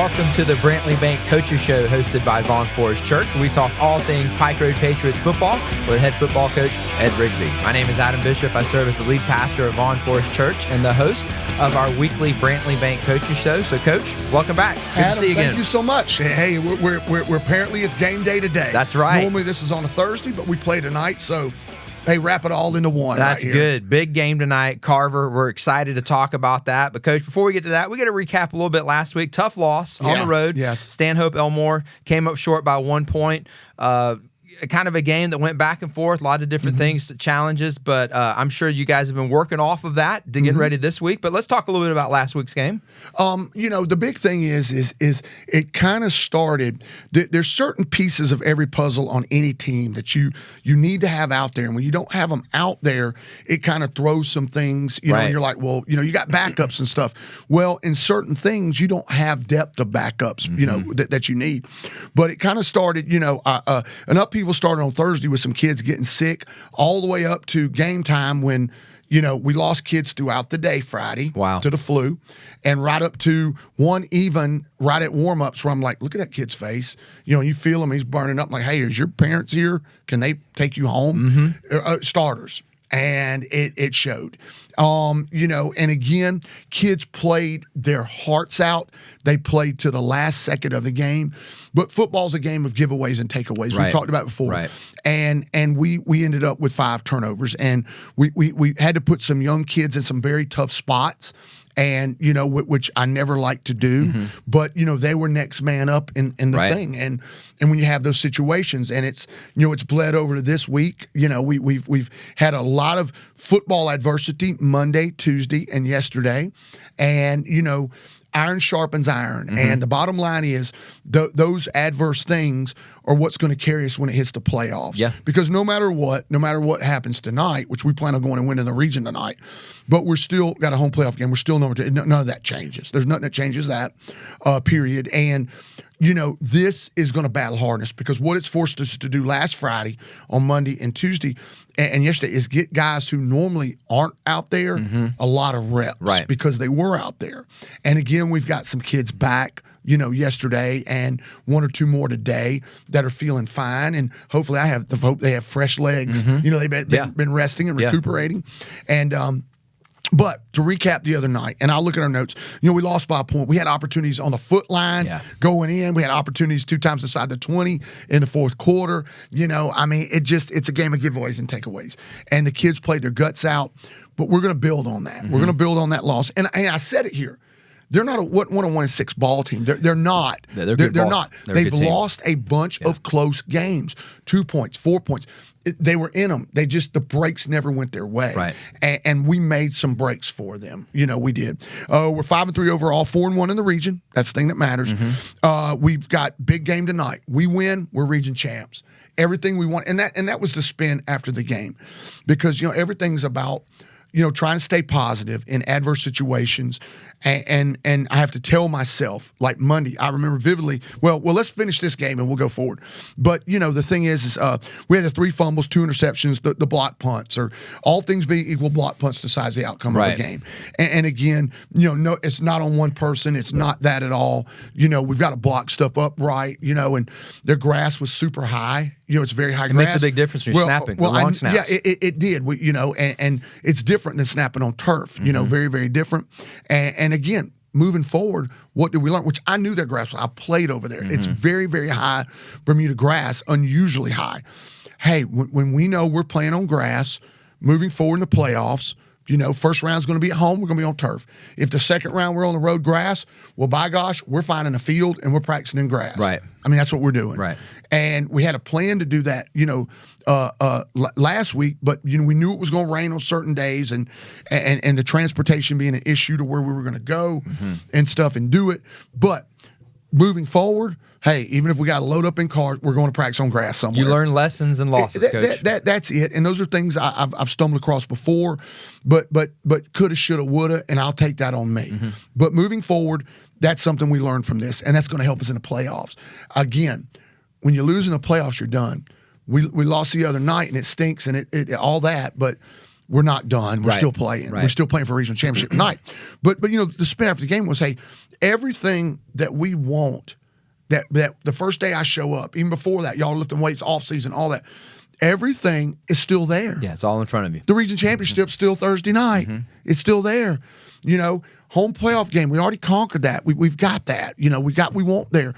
welcome to the Brantley Bank Coaches Show hosted by Vaughn Forest Church, where we talk all things Pike Road Patriots football with head football coach Ed Rigby. My name is Adam Bishop. I serve as the lead pastor of Vaughn Forest Church and the host of our weekly Brantley Bank Coaches Show. So, Coach, welcome back. Good Adam, to see you again. Thank you so much. Hey, we're apparently it's game day today. That's right. Normally this is on a Thursday, but we play tonight, so hey, wrap it all into one. That's right good. Big game tonight, Carver. We're excited to talk about that. But, Coach, before we get to that, we got to recap a little bit last week. Tough loss on the road. Yes. Stanhope Elmore came up short by 1 point. Kind of a game that went back and forth, a lot of different things, challenges, but I'm sure you guys have been working off of that to get ready this week. But let's talk a little bit about last week's game. The big thing is it kind of started. There's certain pieces of every puzzle on any team that you need to have out there, and when you don't have them out there, it kind of throws some things. You know, and you're like, well, you got backups and stuff. Well, in certain things, you don't have depth of backups. That you need. But it kind of started. An upheaval started on Thursday with some kids getting sick, all the way up to game time when we lost kids throughout the day Friday to the flu, and right up to one even right at warm-ups where I'm like, look at that kid's face. You feel him, he's burning up. I'm like, hey, is your parents here? Can they take you home? Starters. And it showed. And again, kids played their hearts out. They played to the last second of the game. But football's a game of giveaways and takeaways. Right. We talked about it before. Right. And we ended up with 5 turnovers. And we had to put some young kids in some very tough spots. And, which I never like to do, but, they were next man up in the thing. And when you have those situations and it's bled over to this week, we've had a lot of football adversity Monday, Tuesday, and yesterday. And, iron sharpens iron. And the bottom line is those adverse things are what's going to carry us when it hits the playoffs. Yeah. Because no matter what happens tonight, which we plan on going and winning the region tonight, but we're still got a home playoff game. We're still number 2. None of that changes. There's nothing that changes that, period. And, this is going to battle hardness because what it's forced us to do last Friday on Monday and Tuesday and yesterday is get guys who normally aren't out there a lot of reps because they were out there. And again, we've got some kids back, yesterday and 1 or 2 more today that are feeling fine. And hopefully I have the hope they have fresh legs. They've been resting and recuperating. And, but to recap the other night, and I'll look at our notes, we lost by a point. We had opportunities on the foot line going in. We had opportunities 2 times inside the 20 in the fourth quarter. It's a game of giveaways and takeaways. And the kids played their guts out, but we're going to build on that. We're going to build on that loss. And I said it here. They're not a 1-1-6 ball team. They're not. They're not. They've lost a bunch of close games. 2 points, 4 points. They were in them. The breaks never went their way. Right. And we made some breaks for them. We did. We're 5-3 overall, 4-1 in the region. That's the thing that matters. We've got big game tonight. We win, we're region champs. Everything we want. And that was the spin after the game. Because, everything's about trying to stay positive in adverse situations. And I have to tell myself, like Monday, I remember vividly, well, let's finish this game and we'll go forward. But, the thing is we had the 3 fumbles, 2 interceptions, the block punts, or all things being equal, block punts decides the outcome of the game. And again, no, it's not on one person. It's not that at all. We've got to block stuff up right, and their grass was super high. It's very high grass. It makes a big difference when you're snapping. Long snaps. Yeah, it did. And it's different than snapping on turf. Very, very different. And again, moving forward, what did we learn? Which I knew their grass was. I played over there. It's very, very high Bermuda grass, unusually high. Hey, when we know we're playing on grass, moving forward in the playoffs, first round's going to be at home, we're going to be on turf. If the second round we're on the road grass, well, by gosh, we're finding a field and we're practicing in grass. Right. That's what we're doing. Right. And we had a plan to do that, last week, but we knew it was going to rain on certain days, and the transportation being an issue to where we were going to go and stuff and do it. But moving forward, hey, even if we got to load up in cars, we're going to practice on grass somewhere. You learn lessons and losses, Coach. That's it. And those are things I've stumbled across before, but coulda, shoulda, woulda, and I'll take that on me. But moving forward, that's something we learned from this, and that's going to help us in the playoffs. Again, when you lose in the playoffs, you're done. We lost the other night, and it stinks, and it all that, but we're not done. We're Right. still playing. Right. We're still playing for a regional championship tonight. But the spin after the game was, hey, everything that we want, that the first day I show up, even before that, y'all lifting weights off season, all that, everything is still there. Yeah, it's all in front of you. The region championship's still Thursday night. It's still there. Home playoff game. We already conquered that. We've got that. We want there.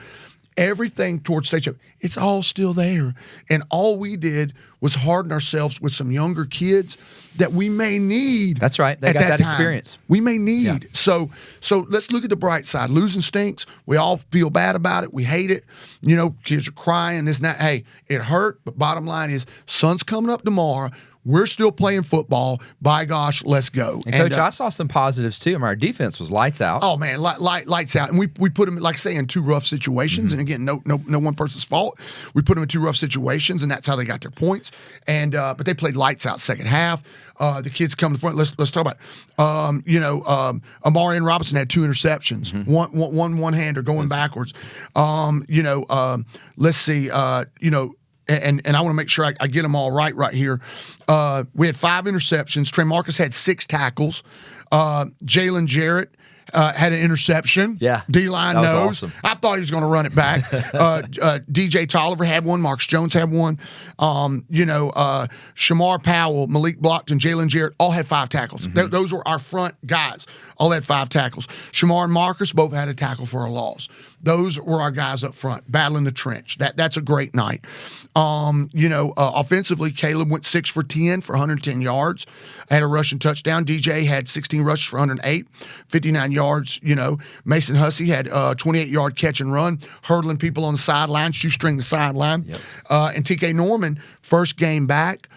Everything towards state champ, it's all still there. And all we did was harden ourselves with some younger kids that we may need. That's right. They at got that time. experience. We may need. Yeah. So let's look at the bright side. Losing stinks. We all feel bad about it. We hate it. Kids are crying, this and that. Hey, it hurt, but bottom line is, sun's coming up tomorrow. We're still playing football. By gosh, let's go. And Coach, I saw some positives too. Our defense was lights out. Oh man, lights out. And we put them, like I say, in two rough situations. And again, no one person's fault. We put them in two rough situations, and that's how they got their points. And but they played lights out second half. The kids come to the front. Let's talk about Amari and Robinson had 2 interceptions. One-hander going backwards. Let's see. And I want to make sure I get them all right here. We had 5 interceptions. Trey Marcus had 6 tackles. Jalen Jarrett had an interception. Yeah. D-line that was knows. awesome. I thought he was going to run it back. DJ Tolliver had one. Marcus Jones had one. Shamar Powell, Malik Blockton, Jalen Jarrett all had 5 tackles. Those were our front guys. All had 5 tackles. Shamar and Marcus both had a tackle for a loss. Those were our guys up front, battling the trench. That's a great night. Offensively, Caleb went 6 for 10 for 110 yards. Had a rushing touchdown. DJ had 16 rushes for 108, 59 yards. Mason Hussey had 28-yard catch and run, hurdling people on the sideline, shoestring the sideline. Yep. And TK Norman, first game back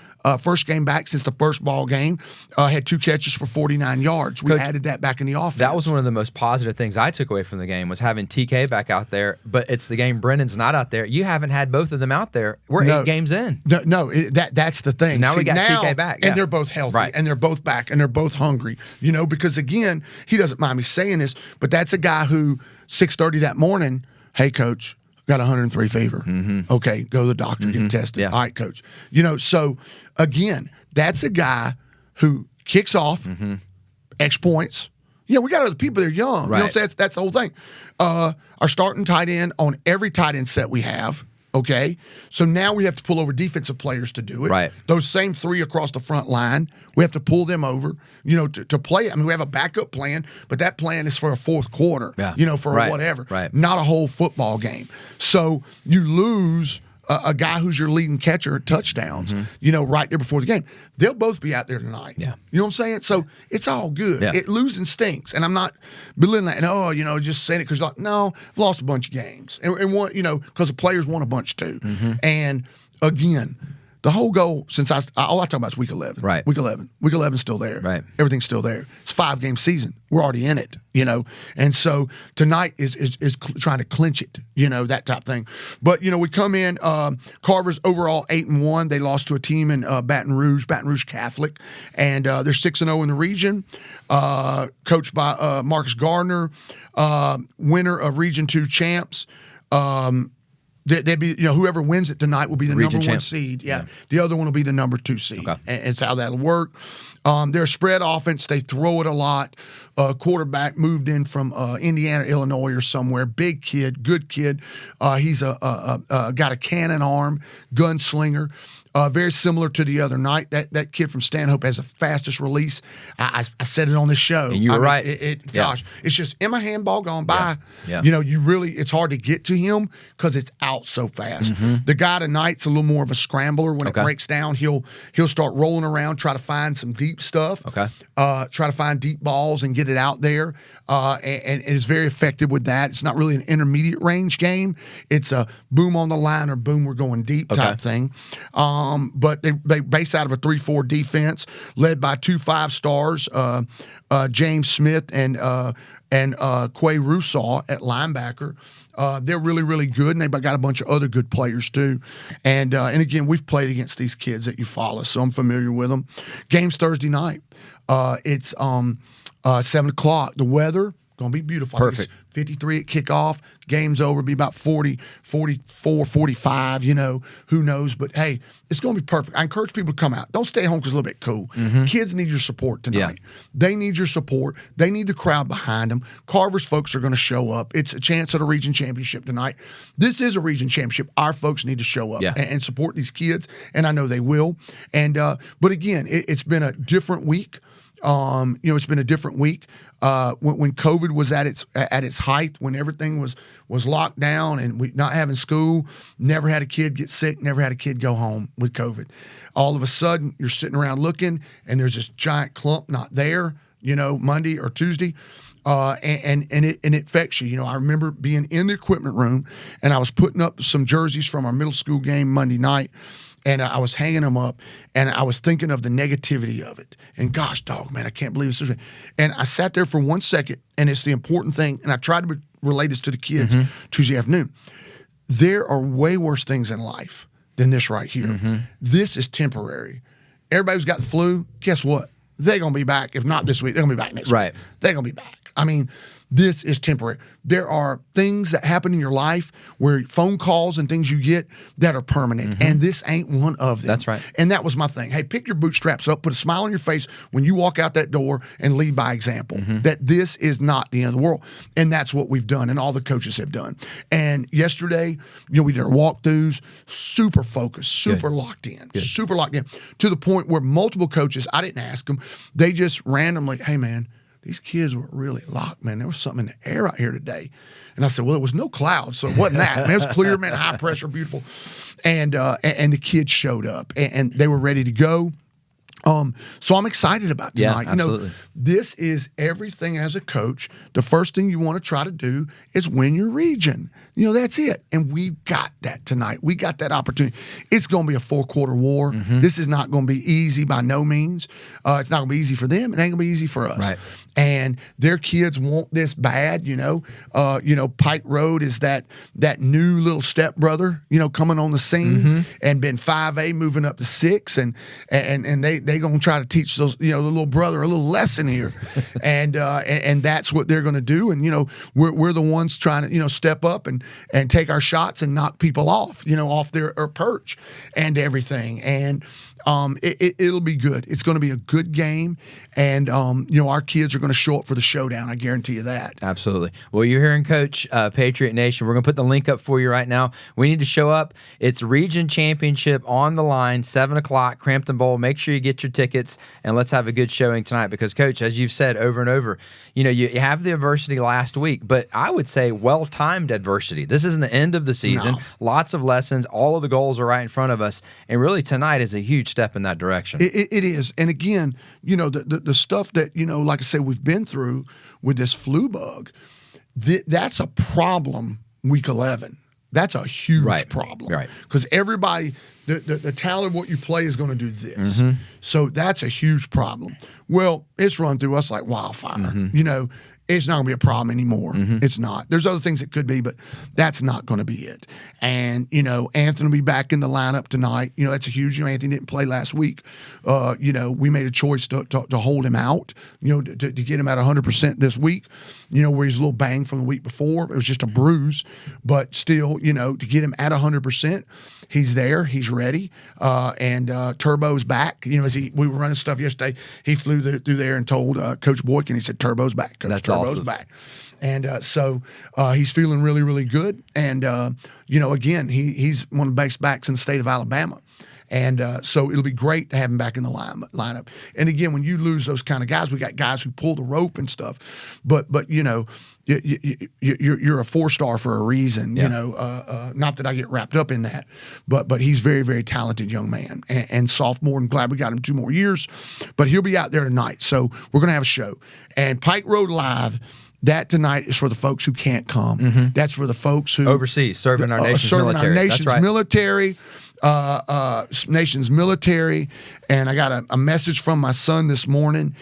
since the first ball game, had 2 catches for 49 yards. We added that back in the offense. That was one of the most positive things I took away from the game, was having TK back out there. But it's the game Brennan's not out there. You haven't had both of them out there. We're 8 games in. That's the thing. Now we got TK back. And they're both healthy. Right. And they're both back. And they're both hungry. Because, again, he doesn't mind me saying this, but that's a guy who, 6:30 that morning, hey, coach, got 103 fever. Okay, go to the doctor, get tested. Yeah. All right, coach. So, again, that's a guy who kicks off, X points. We got other people that are young. Right. That's the whole thing. Our starting tight end on every tight end set we have. Okay, so now we have to pull over defensive players to do it. Right. Those same 3 across the front line, we have to pull them over, to play. I mean, we have a backup plan, but that plan is for a fourth quarter, for whatever. Right. Not a whole football game. So you lose a guy who's your leading catcher at touchdowns, right there before the game. They'll both be out there tonight. Yeah. You know what I'm saying? So it's all good. Yeah. Losing stinks. And I'm not belittling that. And, just saying it because, no, I've lost a bunch of games. And one, because the players won a bunch too. And again, the whole goal, since all I talk about is week 11. Right. Week 11. Week 11's still there. Right. Everything's still there. It's a 5-game season. We're already in it, And so tonight is trying to clinch it, that type of thing. But, we come in, Carver's overall 8-1. They lost to a team in Baton Rouge Catholic. And they're 6-0 in the region, coached by Marcus Gardner, winner of Region 2 champs. They'd be, whoever wins it tonight will be the Region number 1 champ. seed. Yeah. The other one will be the number 2 seed. Okay. And it's how that'll work. They're a spread offense. They throw it a lot. Quarterback moved in from Indiana, Illinois, or somewhere. Big kid, good kid. He's got a cannon arm, gunslinger. Very similar to the other night. That kid from Stanhope has the fastest release. I said it on the show. And you were right. Gosh, it's just, in my handball gone by. Yeah. It's hard to get to him because it's out so fast. The guy tonight's a little more of a scrambler. When it breaks down, he'll start rolling around, try to find some deep stuff. Okay. Try to find deep balls and get it out there. And is very effective with that. It's not really an intermediate range game. It's a boom on the line or boom, we're going deep type thing. But they base out of a 3-4 defense led by 2 5-stars, James Smith and Quay Rousseau at linebacker. They're really, really good, and they've got a bunch of other good players too. And again, we've played against these kids that you follow, so I'm familiar with them. Game's Thursday night. It's 7 o'clock. The weather, Going to be beautiful. Perfect. 53 at kickoff. Game's over. Be about 40, 44, 45, who knows. But, hey, it's going to be perfect. I encourage people to come out. Don't stay at home because it's a little bit cool. Kids need your support tonight. Yeah. They need your support. They need the crowd behind them. Carver's folks are going to show up. It's a chance at a region championship tonight. This is a region championship. Our folks need to show up and support these kids, and I know they will. And but, again, it's been a different week. It's been a different week. When COVID was at its height, when everything was locked down and we not having school, never had a kid get sick, never had a kid go home with COVID. All of a sudden, you're sitting around looking, and there's this giant clump not there, Monday or Tuesday. And it affects you. I remember being in the equipment room, and I was putting up some jerseys from our middle school game Monday night, and I was hanging them up, and I was thinking of the negativity of it. And gosh, dog, man, I can't believe this. And I sat there for 1 second, and it's the important thing, and I tried to relate this to the kids Tuesday afternoon. There are way worse things in life than this right here. This is temporary. Everybody who's got the flu, guess what? They're going to be back. If not this week, they're going to be back next week. They're going to be back. I mean, this is temporary. There are things that happen in your life where phone calls and things you get that are permanent, and this ain't one of them. That's right. And that was my thing. Hey, pick your bootstraps up, put a smile on your face when you walk out that door, and lead by example. That this is not the end of the world. And that's what we've done, and all the coaches have done. And yesterday, we did our walkthroughs, super focused, super locked in, super locked in, to the point where multiple coaches, I didn't ask them, they just randomly, hey, man, these kids were really locked, man. There was something in the air out here today. And I said, well, it was no clouds, so it wasn't that. Man, it was clear, man, high pressure, beautiful. And the kids showed up, and they were ready to go. So I'm excited about tonight. Yeah, absolutely. This is everything as a coach. The first thing you want to try to do is win your region. That's it. And we got that tonight. We got that opportunity. It's going to be a 4-quarter war. This is not going to be easy by no means. It's not going to be easy for them. It ain't going to be easy for us. Right. And their kids want this bad. Pike Road is that new little stepbrother, coming on the scene and been 5A moving up to 6, and they going to try to teach those, the little brother a little lesson here, and that's what they're going to do. And we're the ones trying to step up and take our shots and knock people off their perch and everything. And it'll be good. It's going to be a good game, and our kids are going to show up for the showdown. I guarantee you that. Absolutely. Well, you're hearing Coach, Patriot Nation. We're going to put the link up for you right now. We need to show up. It's Region Championship on the line, 7 o'clock, Crampton Bowl. Make sure you get your tickets, and let's have a good showing tonight. Because, Coach, as you've said over and over, you have the adversity last week, but I would say well-timed adversity. This isn't the end of the season. No. Lots of lessons. All of the goals are right in front of us, and really tonight is a huge step in that direction. It is. And again, the stuff that, like I said, we've been through with this flu bug, that's a problem week 11. That's a huge problem. Right. Because everybody, the talent of what you play is going to do this. So that's a huge problem. Well, it's run through us like wildfire. It's not going to be a problem anymore. It's not. There's other things it could be, but that's not going to be it. And, Anthony will be back in the lineup tonight. That's a huge, Anthony didn't play last week. We made a choice to hold him out, to get him at 100% this week, where he's a little banged from the week before. It was just a bruise, but still, to get him at 100%, he's there, he's ready. And Turbo's back. As we were running stuff yesterday, he flew through there and told Coach Boykin, he said, Turbo's back, Coach. That's Turbo's awesome. Back. And so he's feeling really, really good. And, again, he's one of the best backs in the state of Alabama. And so it'll be great to have him back in the lineup. And, again, when you lose those kind of guys, we got guys who pull the rope and stuff. But you're a 4-star for a reason, not that I get wrapped up in that. But he's very, very talented young man and sophomore, and glad we got him 2 more years. But he'll be out there tonight. So we're going to have a show. And Pike Road Live, that tonight is for the folks who can't come. That's for the folks who overseas serving our nation's military. Nation's military. And I got a message from my son this morning.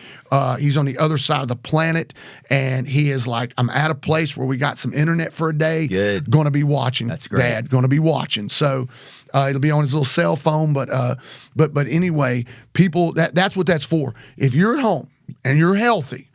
He's on the other side of the planet, and he is like, I'm at a place where we got some internet for a day. Good. Going to be watching. That's great. Dad, going to be watching. So it'll be on his little cell phone. But anyway, people, that's what that's for. If you're at home and you're healthy,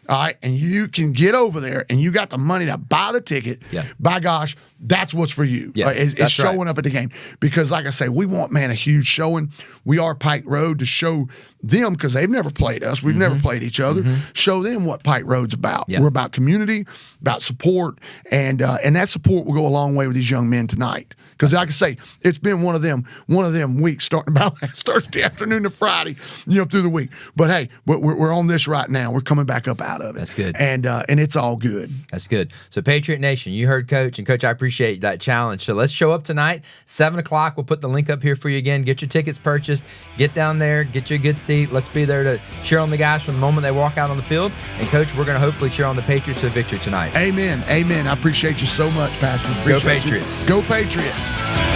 all right, and you can get over there and you got the money to buy the ticket, by gosh, that's what's for you. Yes, is showing up at the game. Because like I say, we want, man, a huge showing. We are Pike Road to show them, because they've never played us. We've never played each other. Show them what Pike Road's about. We're about community, about support, and that support will go a long way with these young men tonight. Because like I say, it's been one of them weeks starting about last Thursday afternoon to Friday, through the week. But hey, we're on this right now. We're coming back up out of it. That's good. And it's all good. That's good. So Patriot Nation, you heard Coach, and Coach, I appreciate that challenge. So let's show up tonight, 7 o'clock. We'll put the link up here for you again. Get your tickets purchased. Get down there. Get you a good seat. Let's be there to cheer on the guys from the moment they walk out on the field. And Coach, we're going to hopefully cheer on the Patriots to victory tonight. Amen. Amen. I appreciate you so much, Pastor. Go Patriots. Go Patriots.